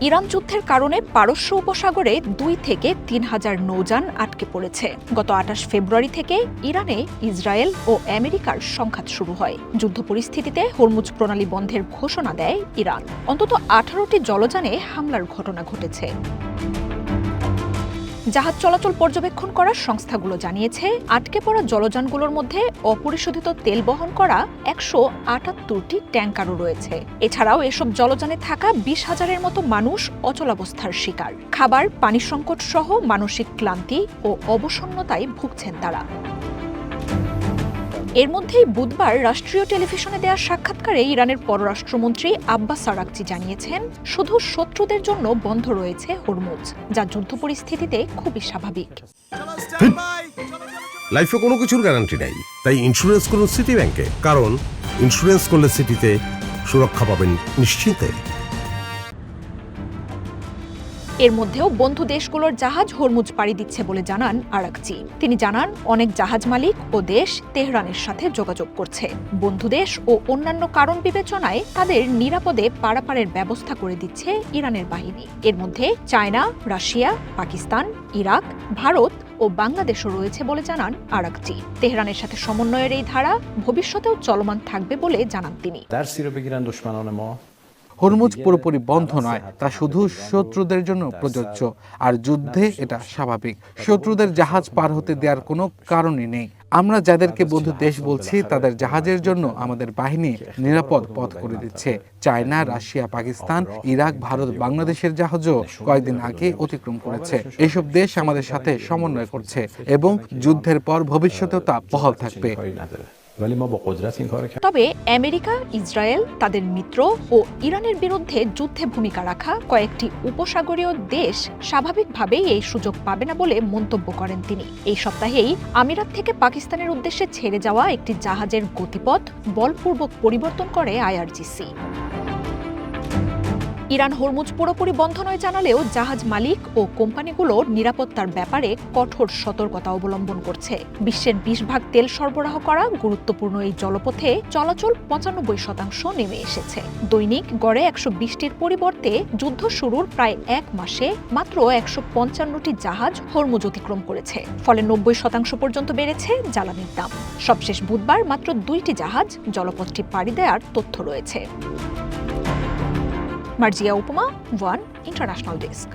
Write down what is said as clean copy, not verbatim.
Iran যুদ্ধের কারণে পারস্য উপসাগরে 2 থেকে 3,000 নৌযান আটকে পড়েছে। গত 28 ফেব্রুয়ারি থেকে ইরানে ইসরায়েল ও আমেরিকার সংঘাত শুরু হয়। যুদ্ধ পরিস্থিতিতে হরমুজ প্রণালী বন্ধের ঘোষণা দেয় ইরান। অন্তত 18টি জলযানে হামলার ঘটনা ঘটেছে। জাহাজ চলাচল পর্যবেক্ষণ করা সংস্থাগুলো জানিয়েছে, আটকে পড়া জলযানগুলোর মধ্যে অপরিশোধিত তেল বহন করা 178টি ট্যাঙ্কারও রয়েছে। এছাড়াও এসব জলযানে থাকা 20,000-এর মতো মানুষ অচলাবস্থার শিকার। খাবার, পানি সংকট সহ মানসিক ক্লান্তি ও অবসন্নতায় ভুগছেন তারা। এর মধ্যেই বুধবার রাষ্ট্রীয় টেলিভিশনে দেওয়া সাক্ষাৎকারে ইরানের পররাষ্ট্রমন্ত্রী আব্বাস আরাগচি জানিয়েছেন, শুধু শত্রুদের জন্য বন্ধ রয়েছে হরমুজ, যা যুদ্ধ পরিস্থিতিতে খুবই স্বাভাবিক। লাইফে কোনো কিছুর গ্যারান্টি নাই, তাই ইন্স্যুরেন্স করুন সিটি ব্যাংকে, কারণ ইন্স্যুরেন্স করলে সিটিতে সুরক্ষা পাবেন নিশ্চিন্তে। এর মধ্যেও বন্ধু দেশগুলোর জাহাজ হরমুজ পাড়ি দিচ্ছে বলে জানান আরাগচি। তিনি জানান, অনেক জাহাজ মালিক ও দেশ তেহরানের সাথে যোগাযোগ করছে। বন্ধু দেশ ও অন্যান্য কারণ বিবেচনায় তাদের নিরাপদে পারাপারের ব্যবস্থা করে দিচ্ছে ইরানের বাহিনী। এর মধ্যে China, Russia, Pakistan, Iraq, Bharat ও বাংলাদেশও রয়েছে বলে জানান আরাগচি। তেহরানের সাথে সমন্বয়ের এই ধারা ভবিষ্যতেও চলমান থাকবে বলে জানান তিনি। হরমুজ পুরোপুরি বন্ধ নয়, তা শুধু শত্রুদের জন্য প্রযোজ্য, আর যুদ্ধে এটা স্বাভাবিক। শত্রুদের জাহাজ পার হতে দেওয়ার কোনো কারণই নেই। আমরা যাদেরকে বন্ধু দেশ বলছি তাদের জাহাজের জন্য আমাদের বাহিনী নিরাপদ পথ করে দিচ্ছে। China, Russia, Pakistan, Iraq, Bharat, বাংলাদেশের জাহাজও কয়েকদিন আগে অতিক্রম করেছে। এসব দেশ আমাদের সাথে সমন্বয় করছে এবং যুদ্ধের পর ভবিষ্যতেও তা বহাল থাকবে। তবে আমেরিকা, ইসরায়েল, তাদের মিত্র ও ইরানের বিরুদ্ধে যুদ্ধে ভূমিকা রাখা কয়েকটি উপসাগরীয় দেশ স্বাভাবিকভাবেই এই সুযোগ পাবে না বলে মন্তব্য করেন তিনি। এই সপ্তাহেই আমিরাত থেকে পাকিস্তানের উদ্দেশ্যে ছেড়ে যাওয়া একটি জাহাজের গতিপথ বলপূর্বক পরিবর্তন করে আইআরজিসি। ইরান হরমুজ পুরোপুরি বন্ধ নয় জানালেও জাহাজ মালিক ও কোম্পানিগুলো নিরাপত্তার ব্যাপারে কঠোর সতর্কতা অবলম্বন করছে। বিশ্বের 20 ভাগ তেল সরবরাহ করা গুরুত্বপূর্ণ এই জলপথে চলাচল 95% নেমে এসেছে। দৈনিক গড়ে 120টির পরিবর্তে যুদ্ধ শুরুর প্রায় 1 মাসে মাত্র 155টি জাহাজ হরমুজ অতিক্রম করেছে। ফলে 90% পর্যন্ত বেড়েছে জ্বালানির দাম। সবশেষ বুধবার মাত্র 2টি জাহাজ জলপথটি পাড়ি দেওয়ার তথ্য রয়েছে। মার্জিয়া উপমা, ওয়ান ইন্টারন্যাশনাল ডেস্ক।